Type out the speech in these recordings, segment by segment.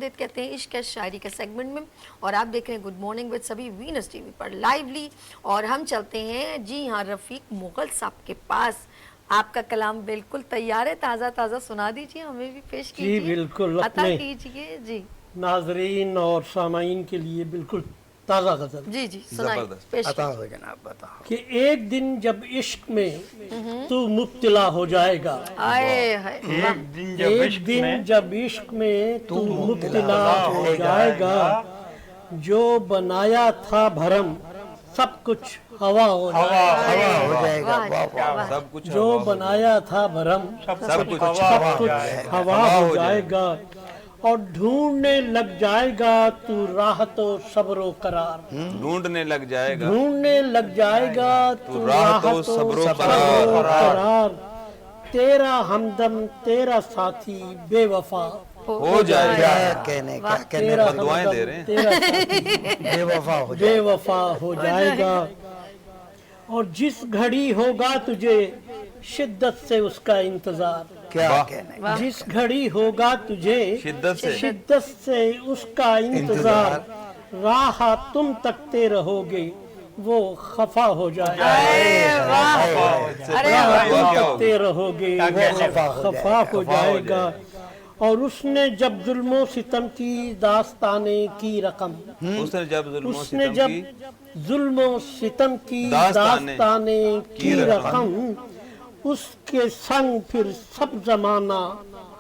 आमदीद कहते हैं इश्क है शायरी के सेगमेंट में, और आप देख रहे हैं गुड मॉर्निंग विद सभी वीनस टीवी पर लाइवली। और हम चलते हैं जी हाँ रफ़ीक मुग़ल साहब के पास। आपका कलाम बिल्कुल तैयार है, ताज़ा ताज़ा सुना दीजिए, हमें भी पेश कीजिए। जी बिल्कुल, अता अपने कीजिए जी नाजरीन और सामाइन के लिए बिल्कुल ताज़ा गज़ल। जी जी सुनाइए, पेश अता कीजिए। हो जनाब, बताओ। कि एक दिन जब इश्क में तू मुब्तला हो जाएगा, आए हाय वाह। एक दिन जब इश्क में तू मुब्तला हो जाएगा, जो बनाया था भरम सब कुछ हवा हो जाएगा। हवा हो जाएगा, वाह, वाह वाह। वाह। सब कुछ जो बनाया था भरम सब कुछ सब कुछ हवा हो जाएगा, और ढूंढने लग जाएगा तू राहतो सब्रो करार। ढूंढने लग जाएगा ढूंढने लग जाएगा तू राहतो सब्रो सब्रो करार। तेरा हमदम तेरा साथी बेवफा हो जाएगा। क्या कहने, क्या कहने, तेरा पर दुआएं हमदम दे रहे हैं। तेरा साथी बेवफा हो जाए। बेवफा हो जाएगा, और जिस घड़ी होगा तुझे शिद्दत से उसका इंतजार। क्या वाह। कहने, जिस घड़ी होगा तुझे शिद्दत से उसका इंतजार, राह तुम तकते रहोगे वो खफा हो जाएगा। अरे वाह, अरे राह वाह। तुम क्या तकते रहोगे वो खफा हो जाएगा। और उसने जब जुल्मों सितम की दास्ताने की रकम, उसने जब जुल्मों उसने सितम जब की जुल्मों सितम की दास्ताने दास्ताने की की रकम, उसके संग फिर सब जमाना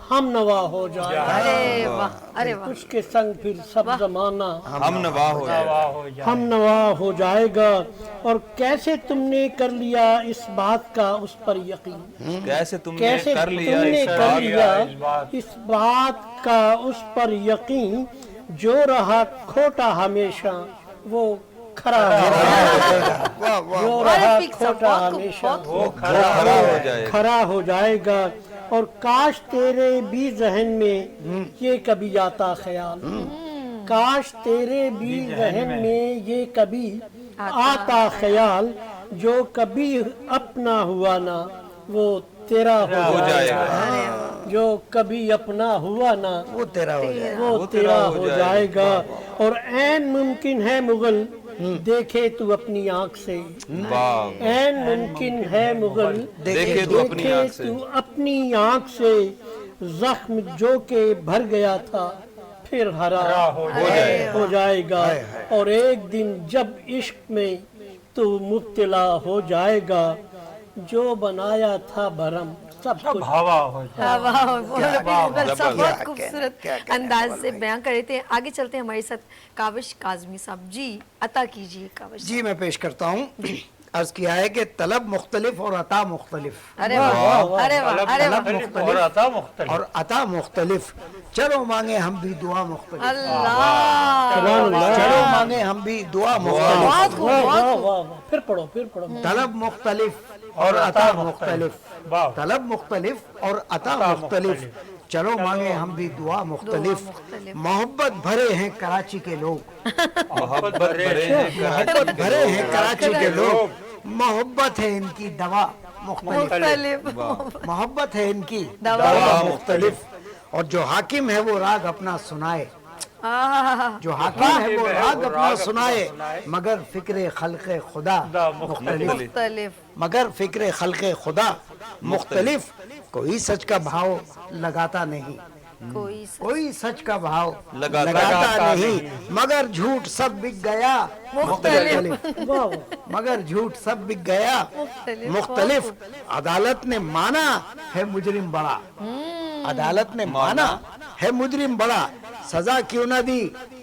हम नवा हो जाएगा। अरे वाह, अरे वाह। उसके संग फिर सब जमाना हम नवा हो जाएगा। हम नवा हो जाएगा। और कैसे तुमने कर लिया इस बात का उस पर यकीन, कैसे तुमने कैसे कर लिया तुमने इस कर बात लिया इस बात का उस पर यकीन, जो रहा खोटा हमेशा वो खरा हो जाएगा। वाह वाह। जो अरे रहा रफ़ीक साहब, खोटा बहुत खूब, हमेशा बहुत वो खरा हो जाएगा। खरा हो जाएगा। और काश तेरे भी जहन में ये कभी आता ख्याल, काश तेरे भी जहन में ये कभी आता ख्याल, जो कभी अपना हुआ ना वो तेरा हो जाएगा। जो कभी अपना हुआ ना वो तेरा हो जाए। वो तेरा हो जाएगा। और ऐन मुमकिन है मुगल देखे तू अपनी आंख से, वाह। ऐन मुमकिन है मुगल देखे तू अपनी आंख से, तू अपनी आंख से, जख्म जो के भर गया था फिर हरा हो जाएगा। और एक दिन जब इश्क में तू मुब्तला हो जाएगा, जो बनाया था भरम सब कुछ हवा हो जाए। हाँ, वाह, बहुत जबरदस्त। खूबसूरत अंदाज से बयां कर रहे थे। आगे चलते हैं हमारे साथ काविश काज़मी साहब जी, अता कीजिए काविश। जी मैं पेश करता हूँ। अर्ज किया है कि तलब मुख्तलिफ और अता मुख्तलिफ, अरे वाह, अरे वाह, अरे वाह। तलब मुख्तलिफ और अता मुख्तलिफ। चलो मांगे हम भी दुआ मुख्तलिफ, अल्लाह, चलो मांगे हम भी दुआ मुख्तलिफ। बहुत खूब, वाह बहुत वाह खूब। वाह वाह। फिर पढ़ो तलब मुख्तलिफ और अता मुख्तलिफ, तलब मुख्तलिफ और अता मुख्तलिफ। चलो मांगे हम भी दुआ मुख्तलिफ। मोहब्बत भरे हैं कराची के लोग, मोहब्बत भरे हैं मोहब्बत भरे हैं कराची के लोग। मोहब्बत है इनकी दवा मुख्तलिफ, मुख्तलिफ। मोहब्बत है इनकी दवा दवा मुख्तलिफ। और जो हाकिम है वो राग अपना सुनाए, जो हाकिम है वो राग अपना सुनाए, मगर फिक्र खल्क़े खुदा मुख्तलिफ, मुख्तलिफ। मगर फिक्र खल्क़े खुदा मुख्तलिफ। कोई सच का भाव लगाता नहीं, कोई सच का भाव लगाता नहीं, मगर झूठ सब बिक गया मुख्तलिफ, वाह वाह। मगर झूठ सब बिक गया मुख्तलिफ। अदालत ने माना है मुजरिम बड़ा, अदालत ने माना है मुजरिम बड़ा, सजा क्यों न दी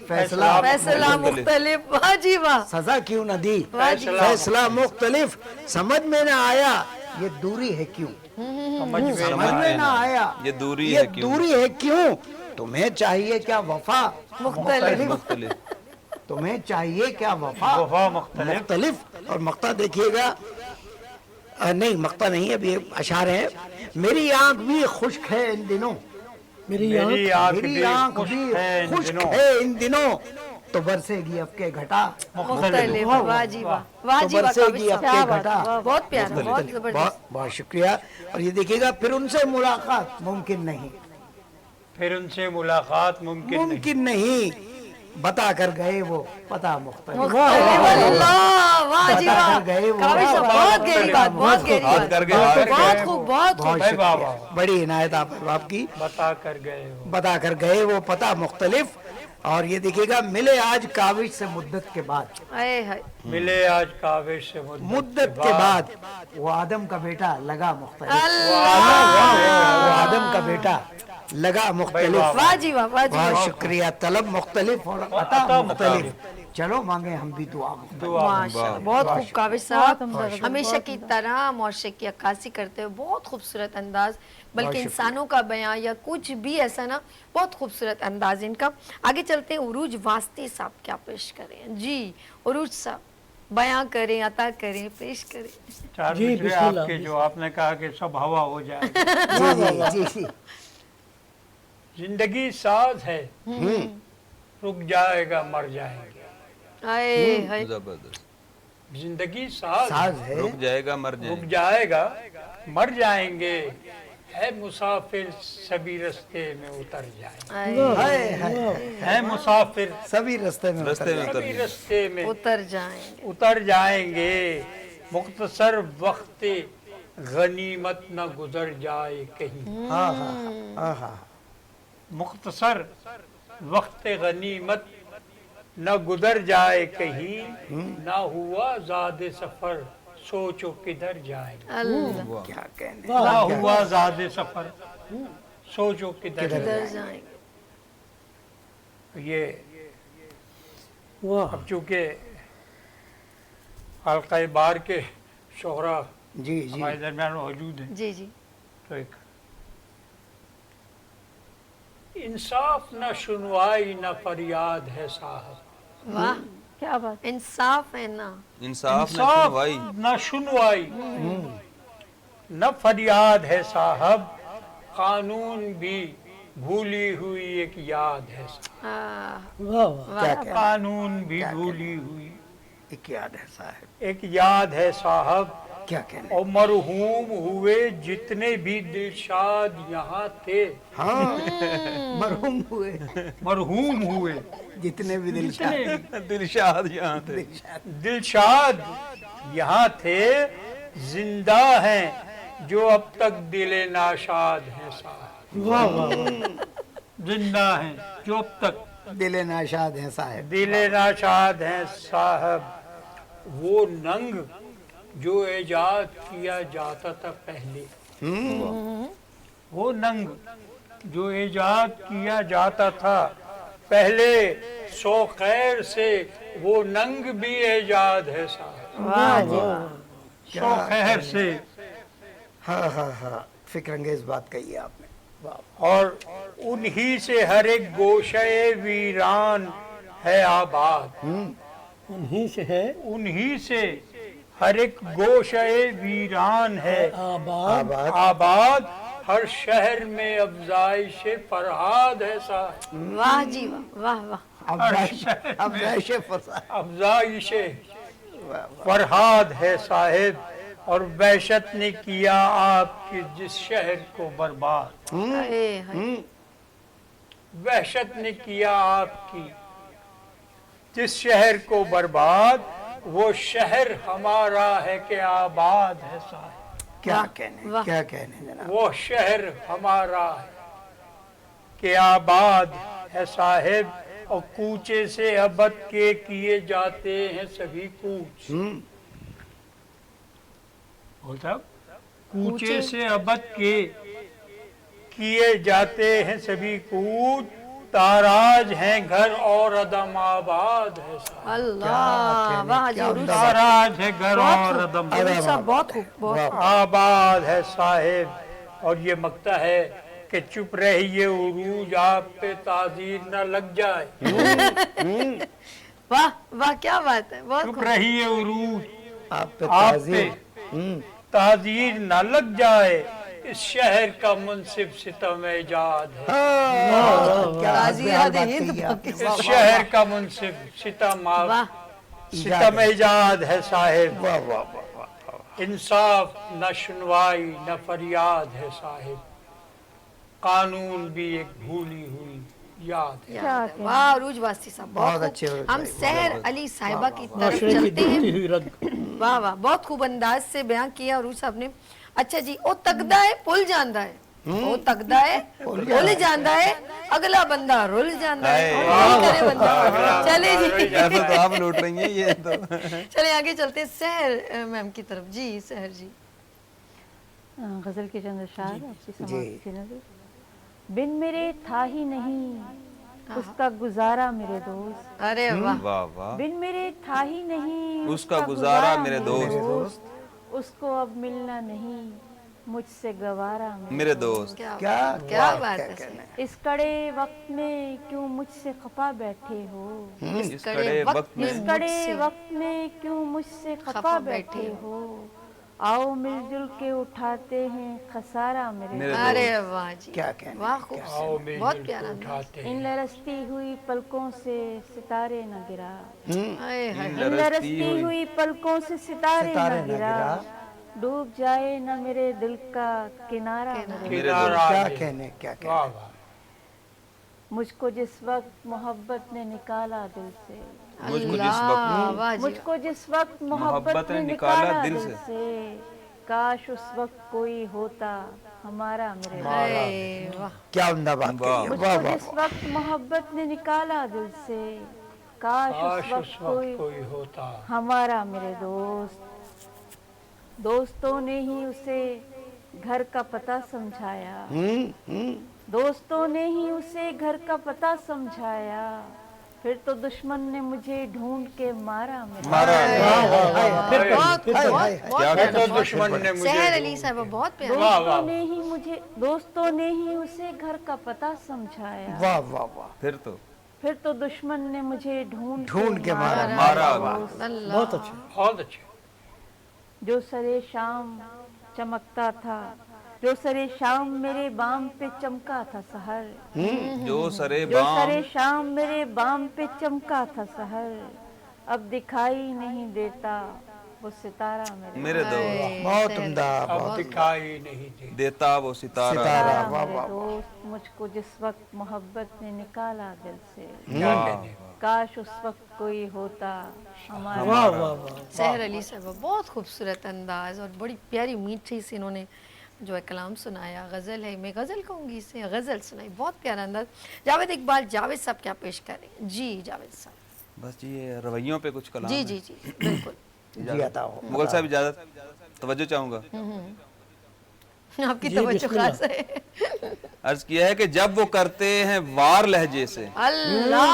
फैसला फैसला मुख्तलिफ। वाह जी वाह। सजा क्यों न दी वाह जी। फैसला मुख्तलिफ। समझ में न आया ये दूरी है क्यों, समझ में न आया ये दूरी ये है क्यों, दूरी है क्यों। तुम्हें चाहिए क्या वफा मुख्तलिफ। मुख्तलिफ। तुम्हें चाहिए क्या वफा मुख्तलिफ। और मक्ता देखिएगा, नहीं मक्ता नहीं, अभी अशार है। मेरी आंख भी खुश्क है इन दिनों, मेरी आंख मेरी आंख भी खुश्क है इन दिनों, तो बरसेगी अब के घटा मुख्तलिफ। वाह जी वाह, वाह तो जी वाह बरसेगी काविश अब साहब। के घटा। बहुत प्यारा, बहुत जबरदस्त। बहुत बहुत शुक्रिया। और ये देखिएगा फिर उनसे मुलाकात मुमकिन नहीं, फिर उनसे मुलाकात मुमकिन नहीं। मुमकिन नहीं, बता कर गए वो पता मुख्तलिफ। अल्लाह, वाह जी वाह, कर गए वो। काफी साहब, बहुत गहरी बात, बहुत गहरी हाथ बात, करके हाथ बहुत खूब, बहुत खूब। बहुत भाई वाह, शुक्रिया, वाह। बड़ी इनायत आप अहबाब की। बता कर गए हो। बता कर गए वो पता मुख्तलिफ। और ये देखिएगा, मिले आज काविश से मुद्दत के बाद, आए हाय, मिले आज काविश से मुद्दत के बाद वो आदम का बेटा लगा मुख्तलिफ। अल्लाह, वो आदम का बेटा लगा मुख्तलिफ। वाह जी वाह, वाह जी वाह, बहुत शुक्रिया। तलब मुख्तलिफ और अता मुख्तलिफ। चलो मांगे हम भी दुआ मुख्तलिफ। माशाल्लाह, बहुत खूब काविश साहब, हमेशा की तरह मौशे की अक्कासी करते हुए बहुत खूबसूरत अंदाज, बल्कि इंसानों का बयां या कुछ भी ऐसा ना, बहुत खूबसूरत अंदाज इनका। आगे चलते हैं, उरूज वास्ती साहब क्या पेश करें जी। उरूज साहब बयां करें, अता करें, पेश करें। चार जी, मिसरे बिस्मिल्लाह, आपके जो आपने कहा कि सब हवा हो जाएगा। जी जी जी। जिंदगी साज है, रुक जाएगा मर जाएंगे। आए हाय, जबरदस्त। जिंदगी साज साज है, रुक जाएगा मर रुक जाएगा। जाएगा मर जाएंगे, है मुसाफिर सभी रास्ते में उतर जाएंगे। आए, हाय हाय। है मुसाफिर सभी रास्ते में रास्ते में उतर सभी जाएंगे। रास्ते में उतर जाएंगे। उतर जाएंगे। मुख्तसर वक्त गनीमत न गुजर जाए कहीं। हाँ हाँ हाँ हाँ। मुख्तसर वक्त गनीमत न गुजर जाए कहीं, ना हुआ ज़ादे सफर सोचो किधर जाएंगे। अल्लाह, क्या कहने। ना हुआ ज़ादे सफर सोचो किधर किधर उतर जाएंगे। जाएंगे। ये वाह, अब चूंकि हल्का बार के शोहरा जी जी। हमारे दरमियान मौजूद है, जी जी, तो एक इंसाफ न सुनवाई न फरियाद है साहब। वाह क्या बात, इंसाफ है ना, इंसाफ न इंसाफ सुनवाई। न सुनवाई न फरियाद है साहब, कानून भी भूली हुई एक याद है साहब। वाह वाह, क्या कहने। कानून भी भूली हुई एक याद है साहब, एक याद है साहब। क्या कहने। और मरहूम हुए जितने भी दिलशाद यहाँ थे, हाँ, मरहूम हुए मरहूम हुए जितने भी दिल जितने दिलशाद यहाँ थे। दिलशाद यहाँ थे, जिंदा हैं जो अब तक दिले नाशाद हैं साहब। वाह वाह वाह, जिंदा हैं जो अब तक दिले नाशाद है साहब। दिले नाशाद हैं साहब। वो नंग जो इजाद किया जाता था पहले, वो नंग जो इजाद किया जाता था पहले, सो खैर से वो नंग भी इजाद है साहब। वाह जी वाह, सो खैर से। हाँ हाँ हाँ, फिक्र अंगेज बात कही है आपने। और उन्हीं से हर एक गोशे वीरान है आबाद। उन्हीं से है उन्हीं से हर एक गोशे वीरान है आबाद। आबाद। हर शहर में अफजाइश फरहाद है साहब। वाह जी वाह, वाह वाह, अफजाइश फसाद। अफजाइश फरहाद है साहिब। और वहशत ने किया आपके जिस शहर को बर्बाद, आए हाय, वहशत ने किया आपकी जिस शहर को बर्बाद, वो शहर हमारा है कि आबाद है साहिब। क्या कहने, वाह। क्या कहने जनाब। वो शहर हमारा है कि आबाद है साहिब। और कूचे से अबद के किए जाते हैं सभी कूच। बोलता कूचे से अबद के किए जाते हैं सभी कूच। ताराज हैं घर और अदम आबाद है साहिब। अल्लाह, वाह जी, उरूज साहब, ताराज है घर बहुत और खूब, अदम उरूज साहब बहुत खूब, बहुत खूब। आबाद है साहिब। और ये मकता है कि चुप रहिए उरूज, आप पे ताजीर न लग जाए। वाह वाह, क्या बात है, बहुत चुप खूब। रहिए उरूज, आप पे आप पे ताज़ीम। ताजीर न लग जाए। इस शहर का मुंसिफ सितम एजाद है। क्या ताज़ीर बेहाल दे बात हिंद कही आपने। इस शहर का मुंसिफ वाह, सितम एजाद है साहिब। वाह वाह वाह वाह। इंसाफ न सुनवाई न फरियाद है साहिब। कानून भी एक भूली हुई याद है। याद है। वाह अरूज वासी साहब बहुत बहुत अच्छे खूब। अरूज हम भाई, सहर अली साहिबा की तरफ माशरे की चलते हैं। डूबती हुई रग वाह वाह बहुत खूब अंदाज से बयान किया अरूज साहब ने। अच्छा जी ओ तकदा है पुल जांदा है, ओ तकदा है पुल जांदा है, अगला बंदा रुल जांदा है। और यही करे बंदा। चले जी ऐसा तो आप लूट रही हैं ये तो। चले आगे चलते हैं सहर मैम की तरफ। जी सहर जी गजल के चंद अशार आपकी जी। समाप्त की नजर। बिन मेरे था ही नहीं उसका गुजारा मेरे दोस्त, अरे वाह वाह वाह। बिन मेरे था ही नहीं उसका गुजारा मेरे दोस्त, उसको अब मिलना नहीं मुझसे गवारा मेरे दोस्त। क्या क्या क्या वाह, बात क्या है कहना सर। इस कड़े वक्त में क्यों मुझसे खफा बैठे हो, इस कड़े वक्त इस में कड़े मुझसे वक्त में क्यों मुझसे खफा खफा बैठे बैठे हो, आओ मिलजुल के उठाते हैं खसारा मेरे मेरे दोस्त। अरे वाह जी क्या कहना, वाह आओ खूबसूरत मिलजुल बहुत के प्यारा अंदाज। उठाते इन हैं। लरसती हुई पलकों से सितारे न गिरा, हाय हाय इन लरसती हुई पलकों से सितारे सितारे न न गिरा, गिरा। डूब जाए न मेरे दिल का किनारा मेरे मेरे दोस्त। दोस्त। क्या मेरे कहने, क्या कहने। वाह वाह। मुझको जिस वक्त मोहब्बत ने निकाला दिल से, मुझको जिस अल्लाह, वक्त वाह जी मुझको जिस वक्त मोहब्बत ने निकाला दिल से, काश उस वक्त कोई होता हमारा मेरे दोस्त। हाय वाह क्या उम्दा बात वाह। कही है, मुझको वाह वाह जिस वक्त मोहब्बत ने निकाला दिल से, काश काश उस उस वक्त वक्त कोई होता। हमारा मेरे दोस्त। दोस्तों ने ही उसे घर का पता समझाया, दोस्तों ने ही उसे घर का पता समझाया, फिर तो दुश्मन ने मुझे ढूंढ के मारा मेरे मारा बहुत हाय, बहुत हाय, बहुत क्या प्यारा, तो बहुत दुश्मन ने प्यारा। मुझे सहर अली साहब बहुत प्यारा। वाह, वाह, दोस्तों ने ही उसे घर का पता समझाया, वाह वाह वाह। फिर तो दुश्मन ने मुझे ढूंढ के मारा, मारा। अल्लाह बहुत अच्छे। बहुत अच्छे। जो सरे शाम चमकता था, जो सरे शाम मेरे बाम पे चमका था सहर, जो सरे जो बाम सरे शाम मेरे बाम पे चमका था सहर, अब दिखाई नहीं देता वो सितारा मेरे दोस्त। बहुत उम्दा, अब बहुत दिखाई नहीं दे। देता वो सितारा। सितारा। वाह, मेरे वाह, दोस्त। मुझको जिस वक्त मोहब्बत ने निकाला दिल से, क्या कहने। काश उस वक्त कोई होता हमारा। वाह वाह वाह। सहर अली साहब बहुत खूबसूरत अंदाज और बड़ी प्यारी मीठी से इन्होंने जो है कलाम सुनाया। गज़ल है, मैं गज़ल कहूँगी इसे, गज़ल सुनाई, बहुत प्यारा अंदाज। जावेद इकबाल, जावेद साहब क्या पेश कर रहे हैं? जी जावेद साहब। बस जी ये रवैयों पे कुछ कलाम जी है। जी जी बिल्कुल। जी अता हो। मुगल साहब इजाजत, तवज्जो चाहूंगा। आपकी जी, तवज्जो बिस्मिल्लाह। खास है। अर्ज किया है कि जब वो करते हैं वार लहजे से, अल्लाह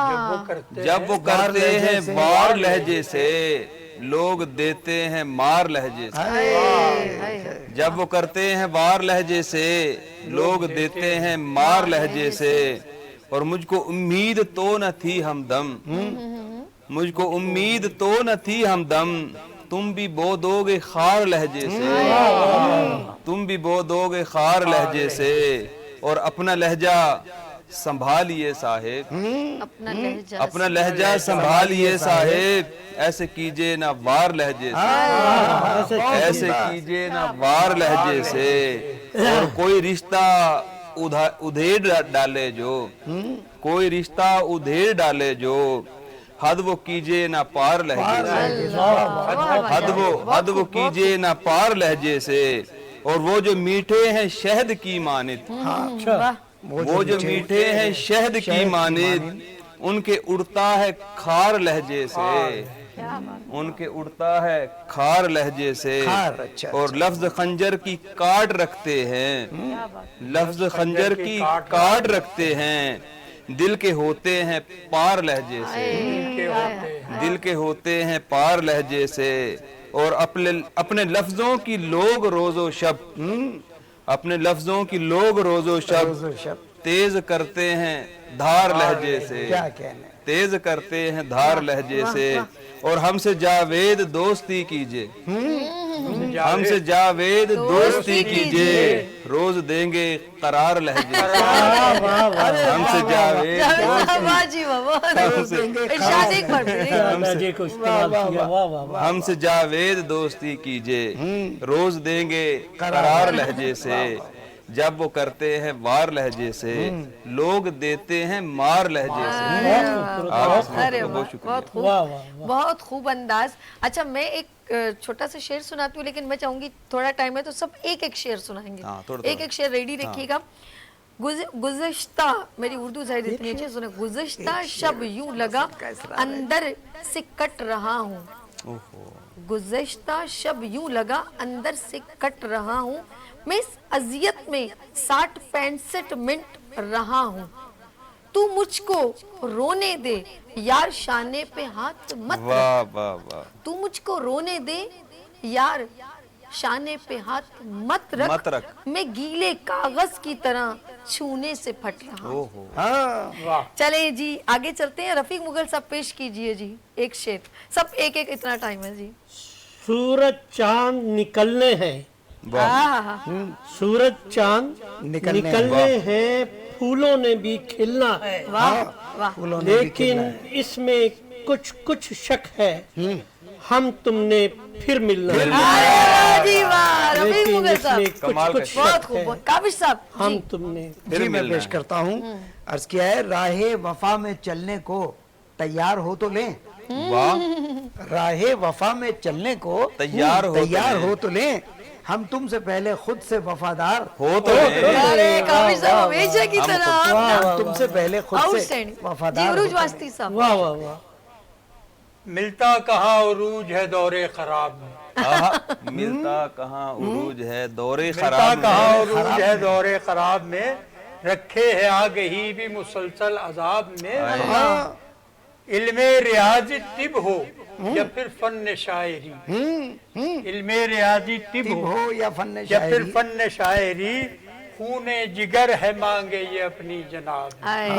जब वो करते जब वो करते हैं वार लहजे से, लोग देते हैं मार लहजे से। जब वो करते हैं वार लहजे से, लोग देते हैं मार लहजे से। और मुझको उम्मीद तो न थी हमदम, मुझको उम्मीद तो न थी हमदम, तुम भी बो दोगे खार लहजे से, तुम भी बो दोगे खार लहजे से। और अपना लहजा संभालिए साहेब, अपना लहजा संभालिए साहेब, ऐसे कीजिए ना वार लहजे से, ऐसे कीजिए ना वार लहजे से। और कोई रिश्ता उधेड़ डाले जो, कोई रिश्ता उधेड़ डाले जो, हद वो कीजिए ना पार लहजे से, हद वो कीजिए ना पार लहजे से। और वो जो मीठे हैं शहद की मानित, वो जो मीठे हैं शहद की मानित, उनके उड़ता है खार लहजे से, उनके उड़ता है खार लहजे से। खार, अच्छा, और लफ्ज खंजर की काट रखते हैं, लफ्ज खंजर की काट रखते हैं, दिल के होते हैं पार लहजे से, दिल के होते हैं पार लहजे से। और अपने लफ्जों की लोग रोजो शब, अपने लफ्जों की लोग रोजो शब तेज करते हैं धार लहजे से, क्या कहने। तेज करते हैं धार लहजे से। और हमसे जावेद दोस्ती कीजिए, हमसे जावेद दोस्ती कीजिए, रोज देंगे करार लहजे से। हमसे जावेद लहजे को इस्तेमाल किया। वाह वाह वाह। हमसे जावेद दोस्ती कीजिए, रोज देंगे करार लहजे से। जब वो करते हैं वार लहजे से लोग देते हैं मार लहजे से। अरे बहुत वाह, शुक्रिया। बहुत खूब, वाह, वाह, वाह। बहुत खूब अंदाज। अच्छा मैं एक छोटा सा शेर सुनाती हूँ, लेकिन मैं चाहूंगी थोड़ा टाइम है तो सब एक एक शेर सुनाएंगे। हाँ, थोड़ा- एक एक शेर रेडी रखिएगा। गुज़श्ता, मेरी उर्दू शायद इतनी अच्छी सुने। गुज़श्ता शब यूं लगा अंदर से कट रहा हूँ, ओहो, गुज़श्ता शब यूं लगा अंदर से कट रहा हूँ, मैं इस अजियत में 60-65 मिनट रहा हूँ, तू मुझको रोने दे यार शाने पे हाथ मत रख, वाह वाह वाह, तू मुझको रोने दे यार शाने पे हाथ मत मत रख, रख। मैं गीले कागज की तरह छूने से फट रहा हूँ। ओहो, हाँ, वाह। चले जी आगे चलते हैं। रफीक मुगल साहब पेश कीजिए जी एक शेर, सब एक एक, इतना टाइम है जी। सूरज चांद निकलने हैं, आहा, सूरज चांद निकलने निकलने हैं, फूलों ने भी खिलना है, वाह वाह, फूलों ने भी लेकिन खिला है। इसमें कुछ कुछ शक है, हम तुमने फिर मिलना है, वाह जी वाह, रफीक लेकिन मुगल साहब इसमें कुछ कमाल का कुछ शेर। बहुत शक खूब। है, काबिश साहब हम जी, तुमने फिर जी मैं मिलना पेश है। करता हूँ। अर्ज किया है, राहे वफा में चलने को तैयार हो तो लें, वाह, राहे वफा में चलने को तैयार हो तो तैयार लें। हो तो लें, हम तुमसे पहले खुद से वफादार हो तो ले। अरे काबिश साहब हमेशा की हम तरह खुद- आप हम तुमसे पहले खुद से आउटस्टैंडिंग जी। वफादार उरूज हो तो वास्ती साहब वाह वाह वाह, मिलता कहाँ उरूज है दौरे खराब में, आहा, मिलता कहाँ उरूज है दौरे मिलता खराब कहाँ में। उरूज है दौरे खराब में, रखे है आगही भी मुसलसल अजाब में। हाँ, इल्मे रियाजी तिब हो या फिर फन शायरी, इल्मे रियाजी तिब तिब हो हो या फन या फिर शायरी, फन शायरी, खूने जिगर है मांगे ये अपनी जनाब, आए,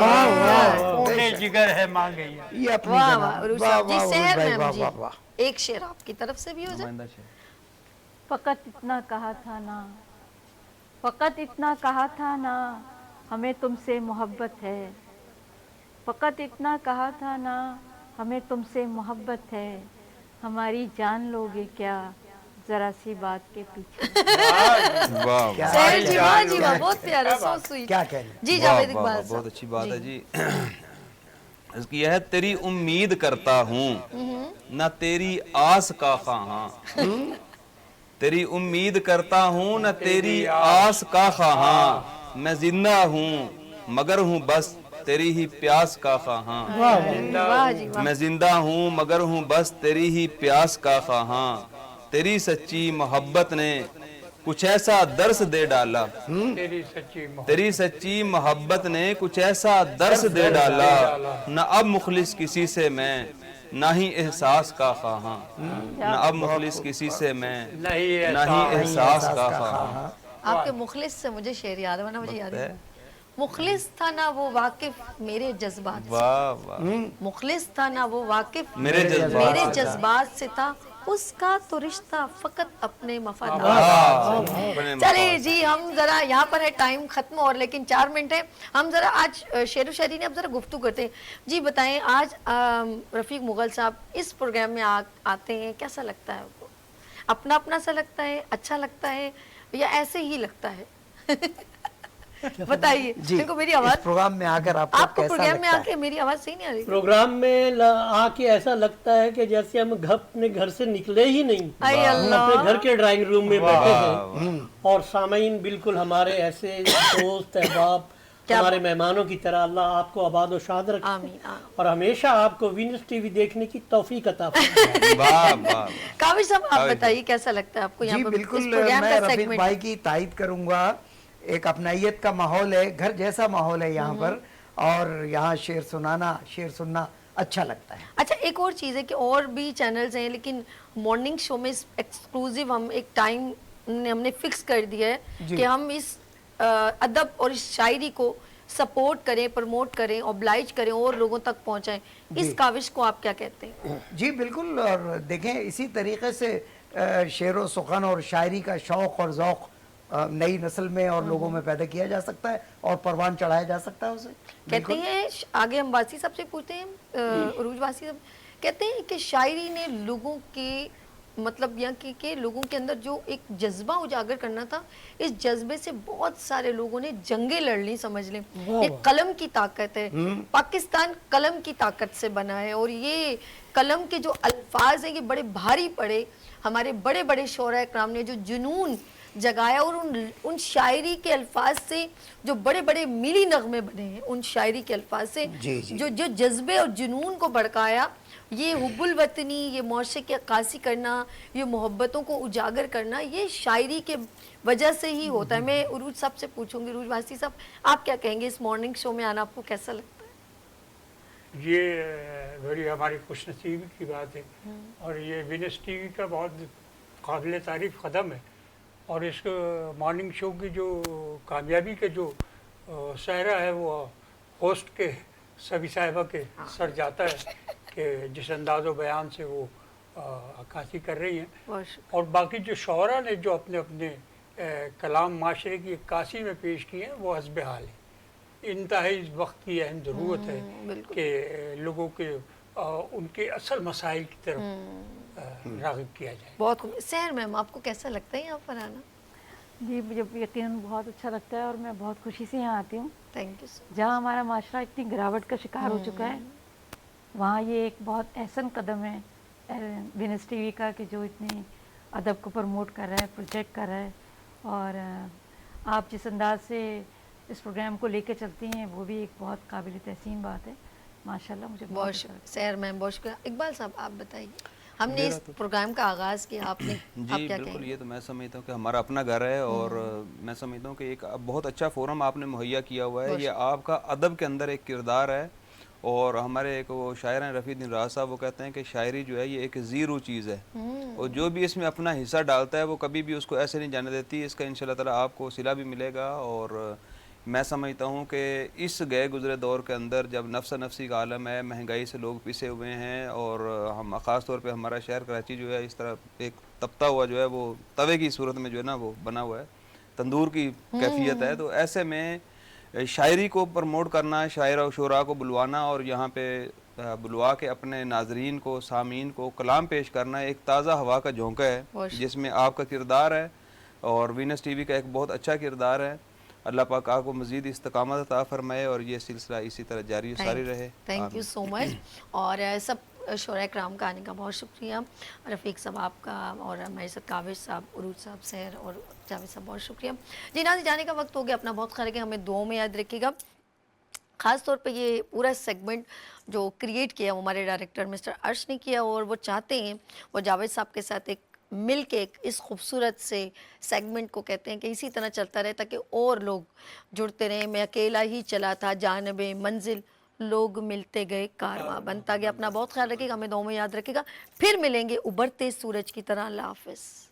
खूने जिगर है मांगे ये। ये अपनी वाह जनाब। वाह उरूज वाह, साहब जी। वाह, शहर भाई, में वाह, जी वाह, वाह। एक शेर आपकी तरफ से भी हो जाए। फकत इतना कहा था ना, फकत इतना कहा था ना, हमें तुमसे मोहब्बत है, फकत इतना कहा था ना, हमें तुमसे मोहब्बत है, हमारी जान लोगे क्या जरा सी बात के पीछे। वाह क्या शहर जी वाह जान जी वाह, बहुत प्यारा, सो स्वीट। क्या कहने। जी वाह, जावेद वाह, इकबाल वाह, साहब बहुत अच्छी बात है जी। इसकी यह है, तेरी उम्मीद करता हूँ न तेरी आस का ख़्वाहां, तेरी उम्मीद करता हूँ न तेरी आस का ख़्वाहां, मैं जिंदा हूँ मगर हूँ बस तेरी ही प्यास का ख़्वाहां, वाह जी वाह। मैं जिंदा हूँ मगर हूँ बस तेरी ही प्यास का ख़्वाहां, तेरी सच्ची मोहब्बत ने कुछ ऐसा दर्स दे डाला, तेरी सच्ची मोहब्बत, तेरी सच्ची मोहब्बत ने कुछ ऐसा दर्स दे डाला, न अब मुखलिस किसी से मैं ना ही एहसास का ख़्वाहां, न अब मुखलिस किसी से मैं नहीं ना ही एहसास का ख़्वाहां। आपके मुखलिस से मुझे शेर याद है, वरना मुझे याद नहीं। मुखलिस था ना वो वाकिफ मेरे जज्बात से, वाह वाह, मुखलिस था ना वो वाकिफ मेरे जज्बात मेरे से जज्बात से था, उसका तो रिश्ता फकत अपने मफादार। अपने चलिए जी, हम जरा यहाँ पर है, टाइम खत्म और लेकिन 4 मिनट है, हम जरा आज शेर व शायरी ने अब जरा गुफ्तगू करते हैं। जी बताएं, आज रफीक मुगल साहब इस प्रोग्राम में आते हैं, कैसा लगता है आपको? अपना अपना सा लगता है, अच्छा लगता है या ऐसे ही लगता है? बताइए। जी, देखो मेरी इस आवाज, प्रोग्राम में आकर आपको आपको कैसा प्रोग्राम में लगता है? आके मेरी आवाज सही नहीं आ रही? प्रोग्राम में आके ऐसा लगता है कि जैसे हम अपने घर से निकले ही नहीं, आई हम अल्लाह, अपने घर के ड्राइंग रूम में बैठे हैं, और सामीन बिल्कुल हमारे ऐसे दोस्त अहबाब, क्या हमारे मेहमानों की तरह। अल्लाह आपको आबाद और शाद रखे आमीन आमीन। और हमेशा आपको विनस टीवी देखने की तौफीक अता फरमाए। वाह वाह, काबिश साहब आप बताइए कैसा लगता है आपको यहाँ जी पर बिल्कुल, इस प्रोग्राम मैं का रफीक सेगमेंट? भाई की तायद करूंगा। एक अपनाइयत का माहौल है, घर जैसा माहौल है यहाँ पर, और यहाँ शेर सुनना अच्छा लगता है। अच्छा एक और चीज़ है कि और भी चैनल्स हैं, लेकिन मॉर्निंग शो में एक्सक्लूसिव हम एक टाइम हमने फिक्स कर दिया है जी। कि हम इस अदब और इस शायरी को सपोर्ट करें, प्रमोट करें, ऑब्लाइज करें और लोगों तक पहुंचाएं। इस काविश को आप क्या कहते हैं? जी बिल्कुल, और देखें इसी तरीके से शेर व सुखन और शायरी का शौक़ और ज़ौक़ नई नस्ल में और लोगों में पैदा किया जा सकता है और परवान चढ़ाया जा सकता है उसे। कहते हैं, आगे हम वासी साहब से पूछते हैं, उरूज वासी साहब कहते हैं कि शायरी ने लोगों के مطلب یہاں کہ لوگوں کے اندر جو ایک جذبہ اجاگر کرنا تھا، اس جذبے سے بہت سارے لوگوں نے جنگیں لڑ لی، سمجھ لیں. یہ قلم کی طاقت ہے. پاکستان قلم کی طاقت سے بنا ہے، اور یہ قلم کے جو الفاظ ہیں یہ بڑے بھاری پڑے. ہمارے بڑے بڑے شعراء اکرام نے جو جنون جگایا، اور ان شاعری کے الفاظ سے جو بڑے بڑے میلی نغمے بنے ہیں، ان شاعری کے الفاظ سے جو جذبے اور جنون کو بڑکایا. یہ حب الوطنی، یہ معاشرے کی عکاسی کرنا، یہ محبتوں کو اجاگر کرنا، یہ شاعری کے وجہ سے ہی ہوتا ہے. میں عروج صاحب سے پوچھوں گی، عروج واسطی صاحب آپ کیا کہیں گے، اس مارننگ شو میں آنا آپ کو کیسا لگتا ہے؟ یہ بڑی ہماری خوش نصیبی کی بات ہے، اور یہ وینس ٹی وی کا بہت قابل تعریف قدم ہے. اور اس مارننگ شو کی جو کامیابی کے جو سہرا ہے وہ ہوسٹ کے سبھی صاحبہ کے سر جاتا ہے کہ جس انداز و بیان سے وہ عکاسی کر رہی ہیں. اور باقی جو شعراء نے جو اپنے اپنے کلام معاشرے کی عکاسی میں پیش کیے ہیں وہ حسب حال ہیں. انتہائی وقت کی اہم ضرورت ہے کہ لوگوں کے ان کے اصل مسائل کی طرف راغب کیا جائے. بہت خوب. سحر میم آپ کو کیسا لگتا ہے یہاں پر آنا؟ جی مجھے یقیناً بہت اچھا لگتا ہے، اور میں بہت خوشی سے یہاں آتی ہوں. Thank you so. جہاں ہمارا معاشرہ اتنی گراوٹ کا شکار ہو چکا ہے، وہاں یہ ایک بہت احسن قدم ہے وینس ٹی وی کا کہ جو اتنی ادب کو پروموٹ کر رہا ہے، پروجیکٹ کر رہا ہے. اور آپ جس انداز سے اس پروگرام کو لے کے چلتی ہیں وہ بھی ایک بہت قابل تحسین بات ہے. ماشاءاللہ مجھے بہت شکریہ سحر میم، بہت شکریہ. اقبال صاحب آپ بتائیے، ہم نے اس پروگرام کا آغاز کیا، آپ نے جی بالکل. یہ تو میں سمجھتا ہوں کہ ہمارا اپنا گھر ہے، اور میں سمجھتا ہوں کہ ایک بہت اچھا فورم آپ نے مہیا کیا ہوا ہے. یہ آپ کا ادب کے اندر ایک کردار ہے. اور ہمارے ایک وہ شاعر ہیں رفیع الدین راز صاحب، وہ کہتے ہیں کہ شاعری جو ہے یہ ایک زیرو چیز ہے، اور جو بھی اس میں اپنا حصہ ڈالتا ہے وہ کبھی بھی اس کو ایسے نہیں جانے دیتی. اس کا انشاءاللہ تعالیٰ آپ کو صلہ بھی ملے گا. اور میں سمجھتا ہوں کہ اس گئے گزرے دور کے اندر جب نفس نفسی کا عالم ہے، مہنگائی سے لوگ پیسے ہوئے ہیں، اور ہم خاص طور پہ ہمارا شہر کراچی جو ہے اس طرح ایک تپتا ہوا جو ہے وہ توے کی صورت میں جو ہے نا وہ بنا ہوا ہے، تندور کی کیفیت ہے. تو ایسے میں شاعری کو پروموٹ کرنا، شاعر و شعراء کو بلوانا، اور یہاں پہ بلوا کے اپنے ناظرین کو، سامعین کو کلام پیش کرنا ایک تازہ ہوا کا جھونکا ہے جس میں آپ کا کردار ہے، اور وینس ٹی وی کا ایک بہت اچھا کردار ہے. اللہ پاک آپ کو مزید استقامت عطا فرمائے، اور یہ سلسلہ اسی طرح جاری و ساری رہے. تھینک یو سو مچ. اور سب شعراء اکرام کا آنے کا بہت شکریہ. رفیق صاحب آپ کا، اور ہمارے ساتھ کاوش صاحب، عروج صاحب، سحر اور جاوید صاحب بہت شکریہ. جی ناظرین جانے کا وقت ہو گیا. اپنا بہت خیال رکھیں، ہمیں دعاؤں میں یاد رکھیے گا. خاص طور پہ یہ پورا سیگمنٹ جو کریٹ کیا وہ ہمارے ڈائریکٹر مسٹر عرش نے کیا، اور وہ چاہتے ہیں وہ جاوید صاحب کے ساتھ ایک مل کے اس خوبصورت سے سیگمنٹ کو کہتے ہیں کہ اسی طرح چلتا رہے تاکہ اور لوگ جڑتے رہیں. میں اکیلا ہی چلا تھا جانب منزل، لوگ ملتے گئے کارواں بنتا گیا. اپنا بہت خیال رکھے گا، ہمیں دعاؤں میں یاد رکھے گا. پھر ملیں گے ابھرتے سورج کی طرح. اللہ حافظ.